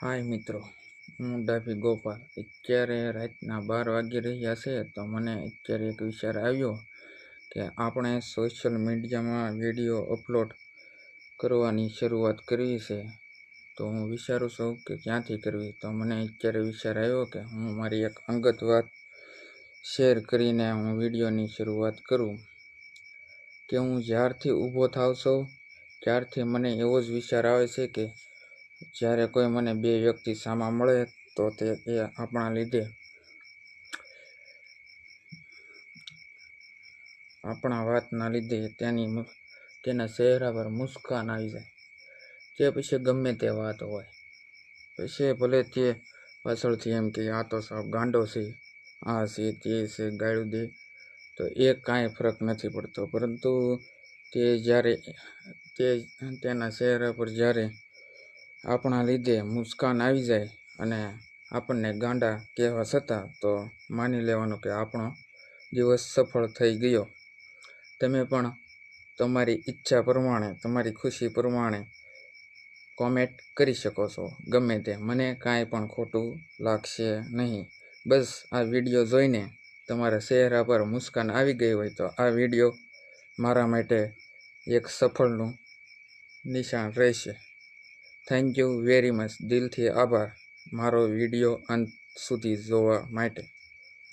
હાય મિત્રો, હું ડાભી ગોપાલ. અત્યારે રાતના 12 વાગી રહ્યા છે તો મને અત્યારે એક વિચાર આવ્યો કે આપણે સોશિયલ મીડિયામાં વિડીયો અપલોડ કરવાની શરૂઆત કરવી છે. તો હું વિચારું છું કે ક્યાંથી કરવી. તો મને અત્યારે વિચાર આવ્યો કે હું મારી એક અંગત વાત શેર કરીને હું વિડીયોની શરૂઆત કરું. કે હું જ્યારથી ઊભો થાવ છું ત્યારથી મને એવો જ વિચાર આવે છે કે જ્યારે કોઈ મને બે વ્યક્તિ સામા મળે તો તે આપણા વાતના લીધે તેના ચહેરા પર મુસ્કાન આવી જાય. તે પછી ગમે તે વાત હોય, પછી ભલે તે પાછળથી એમ કે આ તો સાવ ગાંડો છે, આ છે તે છે, ગાળું દે, તો એ કાંઈ ફરક નથી પડતો. પરંતુ તેના ચહેરા પર જ્યારે આપણા લીધે મુસ્કાન આવી જાય અને આપણને ગાંડા કહેવા છતાં તો માની લેવાનું કે આપણો દિવસ સફળ થઈ ગયો. તમે પણ તમારી ઈચ્છા પ્રમાણે, તમારી ખુશી પ્રમાણે કોમેન્ટ કરી શકો છો ગમે તે. મને કાંઈ પણ ખોટું લાગશે નહીં. બસ આ વિડીયો જોઈને તમારા ચહેરા પર મુસ્કાન આવી ગઈ હોય તો આ વિડીયો મારા માટે એક સફળનું નિશાન રહેશે. Thank you very much. દિલથી આભાર મારો વિડીયો અંત સુધી જોવા માટે.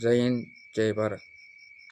જય હિન્દ, જય ભારત.